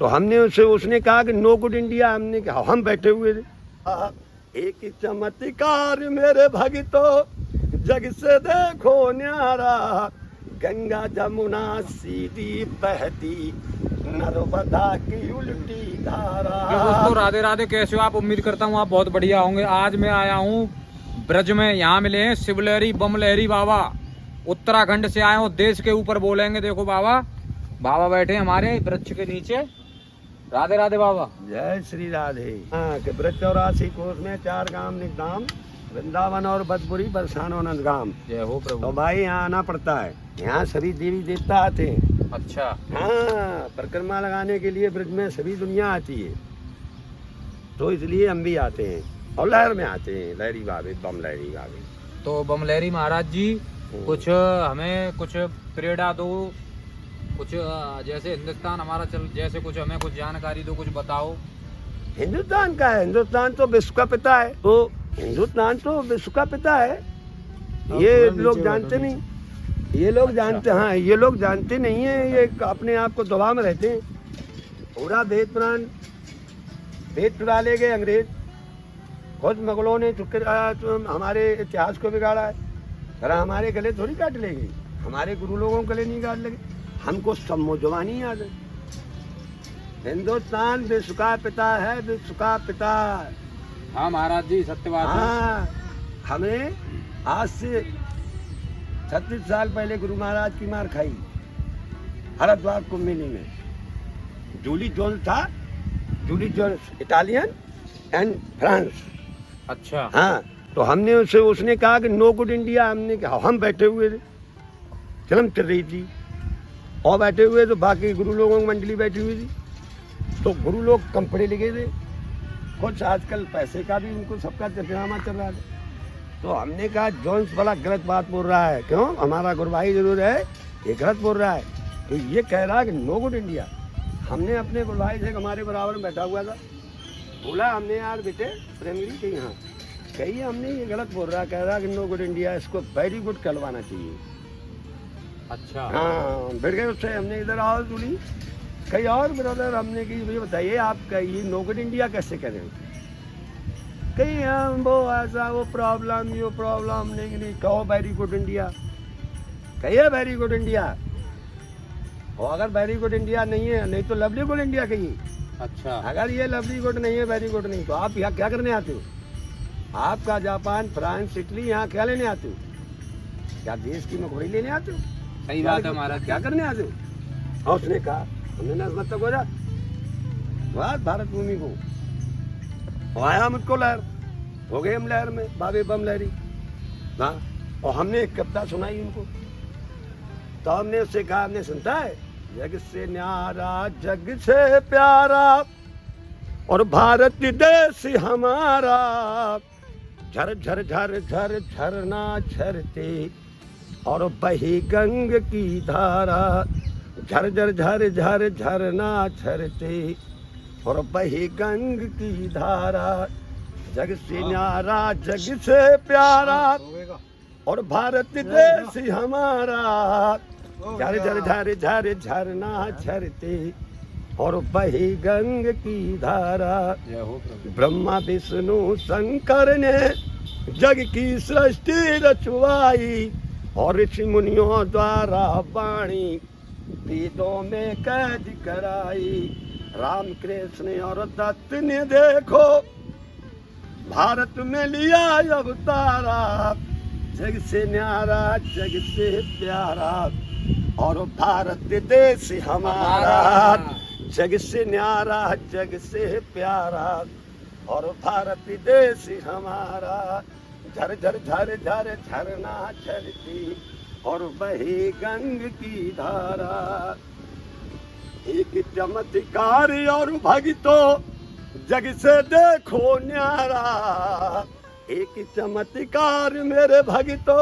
तो हमने उसने कहा कि नो गुड इंडिया। हमने कहा हम बैठे हुए थे। एक चमत्कार मेरे भगतो जग से देखो न्यारा, गंगा जमुना सीधी बहती नर्मदा की उल्टी धारा। दोस्तों राधे राधे, कैसे हो आप? उम्मीद करता हूँ आप बहुत बढ़िया होंगे। आज मैं आया हूँ ब्रज में, यहाँ मिले हैं शिवलहरी बम लहरी बाबा। उत्तराखंड से आए हूँ, देश के ऊपर बोलेंगे। देखो बाबा बैठे हमारे वृक्ष के नीचे। राधे राधे बाबा। जय श्री राधे। हाँ कि ब्रज 84 कोस में 4 गांव निकदाम, वृंदावन और बदपुरी बरसानो नंदगाम। जय हो प्रभु। तो भाई यहाँ आना पड़ता है, यहाँ सभी देवी देवता आते हैं। अच्छा। हाँ, परिक्रमा लगाने के लिए ब्रज में सभी दुनिया आती है, तो इसलिए हम भी आते हैं और लहर में आते हैं, लहरी बाबे बम लहरी बाबे। तो बम लहरी महाराज जी कुछ हमें कुछ प्रेरणा दो, कुछ जैसे हिंदुस्तान हमारा चल, जैसे कुछ हमें कुछ जानकारी दो, कुछ बताओ। हिंदुस्तान का है, हिंदुस्तान तो विश्व का पिता है। तो हिंदुस्तान तो विश्व का पिता है, ये लोग जानते नहीं। ये लोग जानते, हाँ ये लोग जानते नहीं है, ये अपने आप को दबाव में रहते हैं। पूरा वेद पुराण वेद चुरा ले गए अंग्रेज, खुद मुगलों ने हमारे इतिहास को बिगाड़ा है। अरे हमारे गले थोड़ी काट लेंगे, हमारे गुरु लोगों के गले नहीं काट लेंगे, हमको सब जवानी याद है। हिंदुस्तान विश्व का पिता है, विश्व का पिता। हाँ महाराज जी, सत्य बात है। हाँ, हमें आज से 36 साल पहले गुरु महाराज की मार खाई हरिद्वार कुंभ मेले में। जूली जोन्स था, Julie Jones Italian and France. अच्छा। हाँ, तो हमने उसने कहा कि नो गुड इंडिया। हमने कहा हम बैठे हुए थे, फिल्म चल रही थी और बैठे हुए, तो बाकी गुरु लोगों की मंडली बैठी हुई थी। तो गुरु लोग कम पढ़े लिखे थे, कुछ आजकल पैसे का भी उनको सबका ड्रामा चल रहा था। तो हमने कहा जोन्स बड़ा गलत बात बोल रहा है, क्यों? हमारा गुरु भाई जरूर है, ये गलत बोल रहा है। तो ये कह रहा है कि नो गुड इंडिया। हमने अपने गुरु भाई से हमारे बराबर में बैठा हुआ था, बोला हमने यार बेटे प्रेमगिरी के यहाँ कही, हमने ये गलत बोल रहा है, कह रहा कि नो गुड इंडिया, इसको वेरी गुड कहलवाना चाहिए। अच्छा। हाँ, बैठ गए उससे। हमने इधर आओ जूली कहीं और ब्रदर, हमने कि भैया बताइए आप ये नो गुड इंडिया कैसे करें? कहीं हम वो ऐसा वो प्रॉब्लम ये प्रॉब्लम नहीं कहो वेरी गुड इंडिया, कहिए वेरी गुड इंडिया। और अगर वेरी गुड इंडिया नहीं है, नहीं तो लवली गुड इंडिया कहिए। अच्छा। अगर ये लवली गुड नहीं है, वेरी गुड नहीं, तो आप यहाँ क्या करने आते हो? आपका जापान फ्रांस इटली यहाँ क्या लेने आते हो? क्या देश की नौकरी लेने आते हो? सही बात है महाराज। क्या करने आते हो? और उसने कहा हमने नजमत तक हो जा भारत भूमि को आया मुझको लहर, हो गए हम लहर में, बाबे बम लहरी। हाँ, और हमने एक कविता सुनाई उनको। तो हमने उससे कहा, हमने सुनता है जग से न्यारा जग से प्यारा और भारत देश हमारा, झर झर झर झर झरना झरते और बही गंग की धारा, झर झर झर झर झरना झरते और बही गंग की धारा, जग से न्यारा जग से प्यारा और भारत देश हमारा, झर झर झर झर झरना झरते और बही गंग की धारा। ब्रह्मा विष्णु शंकर ने जग की सृष्टि रचवाई और ऋषि मुनियों द्वारा वाणी वेदों में कैद कराई। राम कृष्ण और दत्त ने देखो भारत में लिया अवतारा, जग से न्यारा जग से प्यारा और भारत देश हमारा, जग से न्यारा जग से प्यारा और भारत देश हमारा, झर झर झर झर झरना झरती और बही गंग की धारा। एक चमत्कार और भगतो जग से देखो न्यारा, एक चमत्कार मेरे भगतो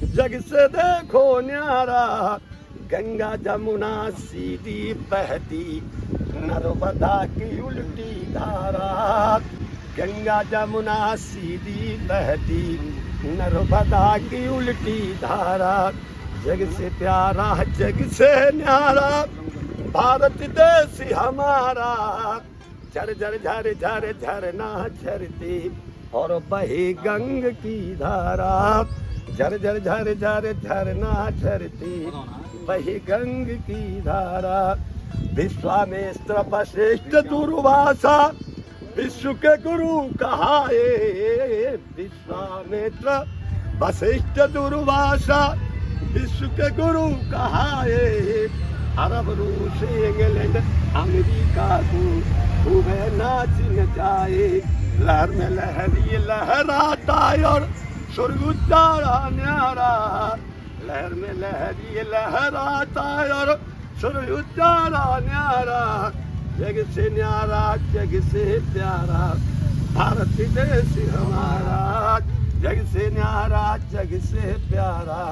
जग से देखो न्यारा, गंगा जमुना सीधी बहती नर्मदा की उल्टी धारा, गंगा जमुना सीधी बहती नर्मदा की उल्टी धारा, जग से प्यारा जग से न्यारा भारत देश हमारा, झर झर झर झर झरना झरती और बहे गंग की धारा, झर झर झर झर झरना झरती बहे गंग की धारा। विश्वामित्र वशिष्ठ दुर्वासा विश्व के गुरु कहाए, विश्वामित्र वशिष्ठ दुर्वासा विश्व के गुरु कहाए। अरब रूस इंग्लैंड अमेरिका को खूब नाच नचाए, लहर में लहरी लहराता और स्वर्ग उजाड़ा न्यारा, लहर में लहरी लहराता और स्वर्ग उजाड़ा न्यारा। जग से न्यारा जग से प्यारा भारत देश हमारा, जग से न्यारा जग से प्यारा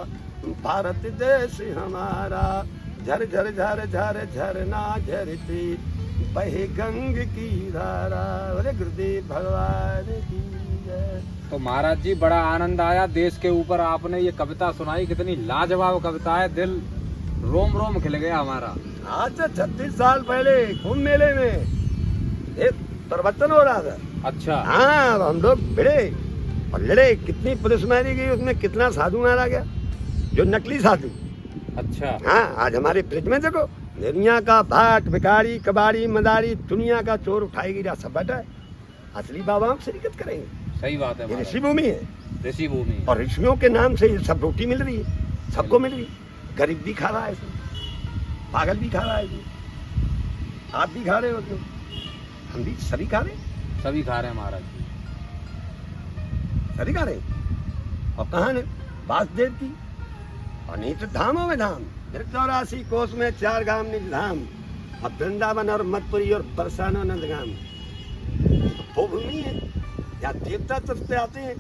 भारत देश हमारा। झर झर झर झर झरना झरती बहे गंग की धारा। अरे गुरुदेव भगवान की जय। तो महाराज जी बड़ा आनंद आया, देश के ऊपर आपने ये कविता सुनाई, कितनी लाजवाब कविता है, दिल रोम रोम खिल गया हमारा। आज से 36 साल पहले कुंभ मेले में एक प्रवचन हो रहा था। अच्छा। हाँ, हम लोग भिड़े और लड़े, कितनी पुलिस मारी गई, उसमें कितना साधु मारा गया, जो नकली साधु। अच्छा। हाँ, आज हमारे फ्रिज में देखो, दुनिया का भाट भिखारी कबाड़ी मदारी दुनिया का चोर उठाएगी रा सब बैठा है। असली बाबा हम शिरकत करेंगे। सही बात है ये महाराज। ऋषि भूमि है, ऋषि भूमि, और ऋषियों के नाम से ये सब रोटी मिल रही है, सबको मिल रही है। गरीब भी खा रहा है इसमें, पागल भी खा रहा है इसमें, आप भी खा रहे हो तो हम भी सभी खा रहे हैं, सभी खा रहे हैं महाराज जी। सभी खा रहे हैं। और कहाँ ने वासुदेव की और नीचे धामों में धाम, 84 कोस में 4 गांव निज धाम, अब वृंदावन और मथुरी और बरसाना नंदगाम। तो वो भूमि है यहाँ देवता तरफ से आते हैं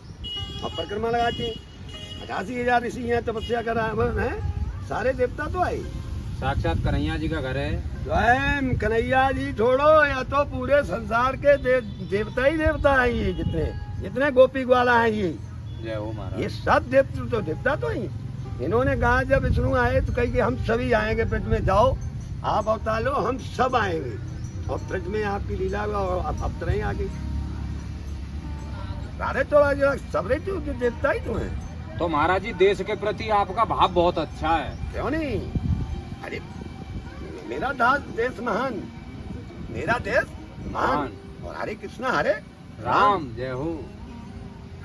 और परिक्रमा लगाते हैं। 88,000 ऋषि हैं, तपस्या कर रहे हैं, सारे देवता तो आए। साक्षात कन्हैया जी का घर है। स्वयं कन्हैया जी छोड़ो, या तो पूरे संसार के देवता ही देवता हैं। ये जितने जितने गोपी ग्वाला हैं, ये जय हो महाराज। ये सब देवता तो ही। इन्होंने कहा जब विष्णु आए तो कही कि हम सभी आएंगे, पेट में जाओ आप अवतार लो, हम सब आएंगे और ब्रज में आपकी लीला और अब तरह आ गई। सारे तो सबरे तो देवता ही तो हैं। तो महाराज जी देश के प्रति आपका भाव बहुत अच्छा है। क्यों नहीं? अरे मेरा देश महान, मेरा देश महान, और हरे कृष्णा हरे राम। जय हो।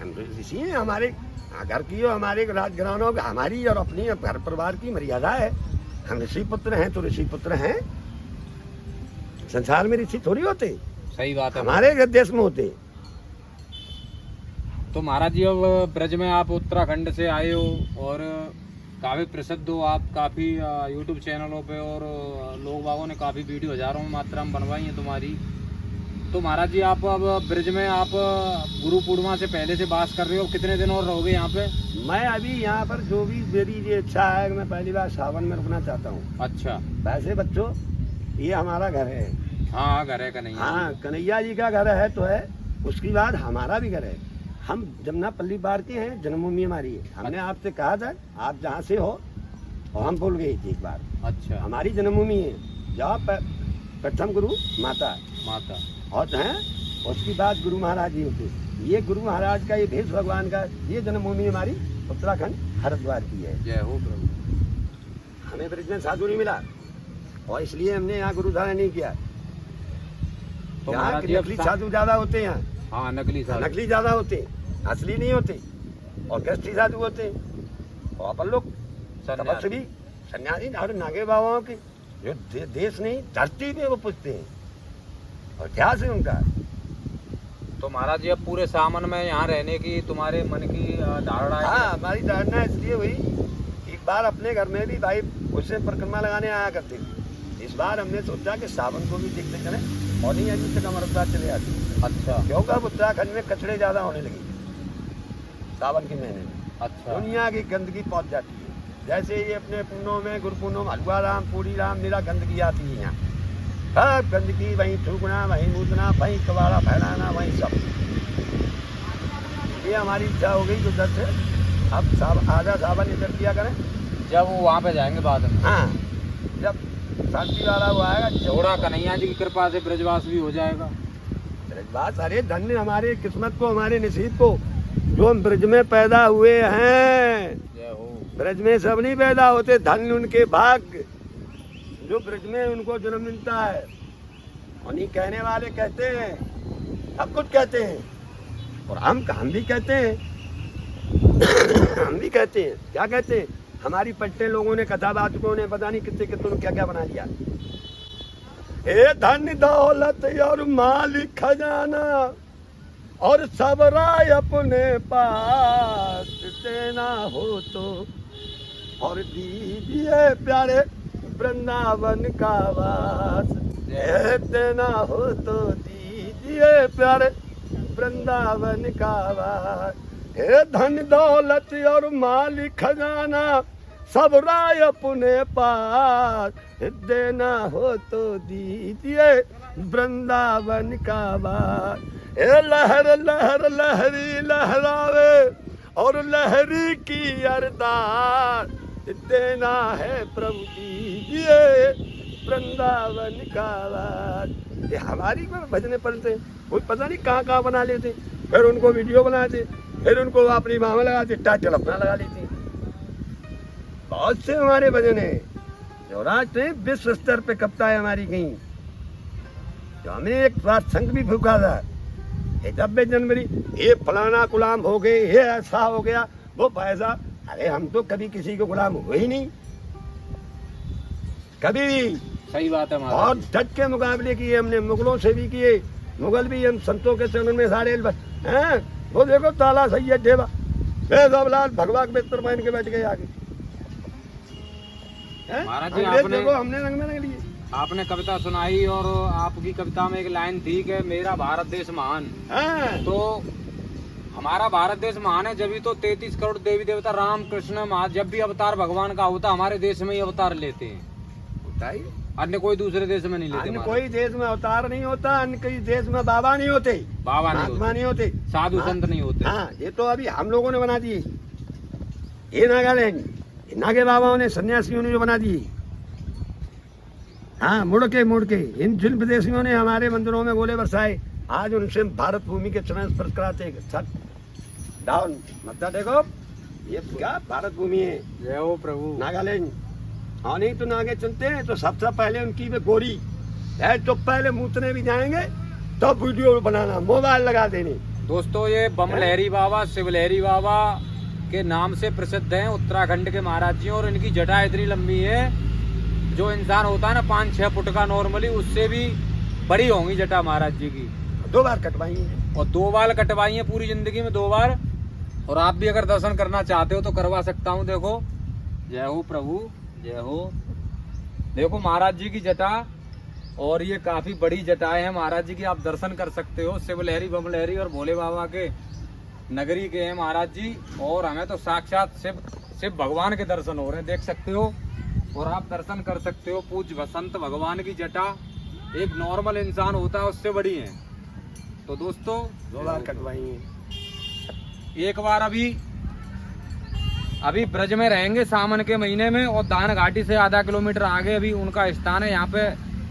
हम ऋषि हैं, हमारे घर की और हमारे राजघरानों की, हमारी और अपनी घर परिवार की मर्यादा है। हम ऋषि पुत्र हैं तो ऋषि पुत्र हैं, संसार में ऋषि थोड़ी होते। सही बात है। हमारे देश में होते। तो महाराज जी अब ब्रज में आप उत्तराखंड से आए हो और काफी प्रसिद्ध हो आप, काफी यूट्यूब चैनलों पे और लोग बागों ने काफी वीडियो हजारों में मात्रा में बनवाई है तुम्हारी। तो महाराज जी आप अब ब्रज में आप गुरु पूर्णिमा से पहले से वास कर रहे हो, कितने दिन और रहोगे यहाँ पे? मैं अभी यहाँ पर जो भी मेरी ये इच्छा है, मैं पहली बार सावन में रुकना चाहता हूँ। अच्छा। वैसे बच्चों ये हमारा घर है। हाँ घर है कन्हैया। हाँ कन्हैया जी का घर है तो है, उसके बाद हमारा भी घर है। हम जमुनापल्ली बार के हैं, जन्मभूमि हमारी है। हमने आपसे कहा था आप जहाँ से हो, और हम भूल गए थे एक बार। अच्छा। हमारी जन्मभूमि है, जहाँ प्रथम गुरु माता और हैं, उसके बाद गुरु महाराज जी होते। ये गुरु महाराज का, ये भेष भगवान का, ये जन्मभूमि हमारी उत्तराखंड हरिद्वार की है। जय हो प्रभु। हमें ब्रिज में साधु नहीं मिला और इसलिए हमने यहाँ गुरु धारण नहीं किया। तो यहाँ महाराज जी नकली साधु ज्यादा होते हैं यहाँ। हाँ नकली साधु, नकली ज्यादा होते हैं, असली नहीं होते, और गृहस्थी साधु होते हैं। और अपन लोग तपस्वी सन्यासी और नागे बाबाओं के जो देश नहीं धरती पे वो पूछते हैं और क्या से उनका। तो महाराज जी अब पूरे सावन में यहाँ रहने की तुम्हारे मन की धारणा है? हाँ हमारी धारणा इसलिए हुई, एक बार अपने घर में भी भाई उससे परिक्रमा लगाने आया करते थे। इस बार हमने सोचा कि सावन को भी देखते चले और नहीं अभी तक हमारे साथ चले आते। अच्छा। क्योंकि अब उत्तराखंड में कचड़े ज्यादा होने लगे सावन के महीने में। अच्छा। दुनिया की गंदगी पहुंच जाती है। जैसे ये अपने पुण्यों में गुरु पुण्यों हलवा राम पूरी राम मेरा गंदगी आती है यहाँ, सब गंदगी, वहीं थूकना, वहीं मूतना, वहीं कबाड़ा फैलाना, वहीं सब। ये हमारी इच्छा हो गई तो उधर से अब आधा सावन इधर किया करें। जब वो वहाँ पे जाएंगे बाद में? हाँ, जब शांति वाला वो आएगा। थोड़ा कन्हैया जी की कृपा से ब्रजवास भी हो जाएगा। ब्रजवास, अरे धन्य हमारे किस्मत को, हमारे नसीब को, जो हम ब्रज में पैदा हुए हैं। जय हो। ब्रज में सब नहीं पैदा होते, धन्य उनके भाग्य जो ब्रज में उनको जन्म मिलता है। उन्हीं कहने वाले कहते हैं, सब कुछ कहते हैं, और हम भी कहते हैं। हम भी कहते हैं, क्या कहते हैं? हमारी पट्टे लोगों ने, कथावाचकों ने, पता नहीं कितने कितने क्या क्या बना दिया। ए धन दौलत और माल खजाना और सब राय अपने पास, देना हो तो और दीजिए प्यारे वृंदावन का वास। देना हो तो दीजिए प्यारे वृंदावन का वास। हे धन दौलत और माल खजाना सब राय अपने पास, देना हो तो दीजिए वृंदावन का वास। हे लहर लहर लहरी लहरावे और लहरी की अरदास, देना है प्रभु दीजिए वृंदावन का वास। ये हमारी भजने पढ़ते, कोई पता नहीं कहाँ कहाँ बना लेते, फिर उनको वीडियो बनाते, फिर उनको अपनी बाह में लगाते, टाइटल अपना लगा लेते। बहुत से हमारे भजन है जो राष्ट्र विश्व स्तर पे कविता है हमारी कहीं। जो हमने एक राष्ट्र संघ भी फूका था 26 जनवरी, ये फलाना गुलाम हो गए, ये ऐसा हो गया, वो पैसा। अरे हम तो कभी किसी को गुलाम हुए ही नहीं, कभी भी। सही बात है। और डट के मुकाबले किए हमने, मुगलों से भी किए। मुगल भी हम संतों के चरण में सारे हैं। वो देखो ताला सैयद देवा बेजबलाल भगवा के बिस्तर पहन के बैठ गए आगे। महाराज जी आपने, देखो हमने रंग में रंग लिए। आपने कविता सुनाई और आपकी कविता में एक लाइन थी कि मेरा भारत देश महान। तो हमारा भारत देश महान है जब भी तो 33 करोड़ देवी देवता राम कृष्ण जब भी अवतार भगवान का होता हमारे देश में ही अवतार लेते हैं। अन्य कोई दूसरे देश में नहीं लेते। अन्य कोई देश में अवतार नहीं होता, अन्य कई देश में बाबा नहीं होते, बाबा नहीं होते, साधु संत नहीं होते। हाँ, ये तो अभी हम लोगों ने बना दिए। ये नागालैंड नागे बाबाओं ने, सन्यासियों ने जो बना दिए। हाँ, मुड़ के इन जिन विदेशियों ने हमारे मंदिरों में गोले बरसाए, आज उनसे भारत भूमि के चरण स्पर्श कराते। डाउन मतलब देखो ये क्या भारत भूमि है। जय हो प्रभु। नागालैंड और नहीं तो नागे चलते हैं तो सबसे पहले उनकी वे गोरी है, तो पहले मूतने भी जाएंगे तो वीडियो बनाना, मोबाइल लगा देने। दोस्तों ये बम लहरी बाबा, शिव लहरी बाबा के नाम से प्रसिद्ध हैं उत्तराखंड के महाराज जी। और इनकी जटा इतनी लंबी है, जो इंसान होता है ना 5-6 फुट का नॉर्मली, उससे भी बड़ी होंगी जटा महाराज जी की। 2 बार कटवाई है, और 2 बार कटवाई है पूरी जिंदगी में, 2 बार। और आप भी अगर दर्शन करना चाहते हो तो करवा सकता हूँ। देखो, जय हो प्रभु, जय हो। देखो महाराज जी की जटा, और ये काफी बड़ी जटाएं हैं महाराज जी की, आप दर्शन कर सकते हो। शिव लहरी, बम लहरी और भोले बाबा के नगरी के हैं महाराज जी। और हमें तो साक्षात शिव भगवान के दर्शन हो रहे हैं, देख सकते हो। और आप दर्शन कर सकते हो। पूज्य बसंत भगवान की जटा एक नॉर्मल इंसान होता है उससे बड़ी है। तो दोस्तों 2 बार कटवाई है। एक बार अभी ब्रज में रहेंगे सावन के महीने में, और दान घाटी से आधा किलोमीटर आगे अभी उनका स्थान है, यहाँ पे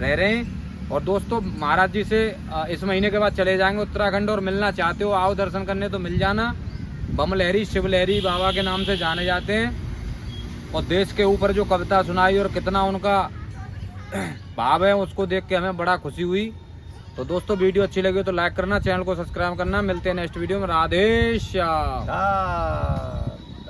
रह रहे हैं। और दोस्तों महाराज जी से इस महीने के बाद चले जाएंगे उत्तराखंड। और मिलना चाहते हो आओ दर्शन करने तो मिल जाना। बम लहरी, शिव लहरी बाबा के नाम से जाने जाते हैं। और देश के ऊपर जो कविता सुनाई और कितना उनका भाव है उसको देख के हमें बड़ा खुशी हुई। तो दोस्तों वीडियो अच्छी लगी तो लाइक करना, चैनल को सब्सक्राइब करना। मिलते हैं नेक्स्ट वीडियो में। राधे श्याम।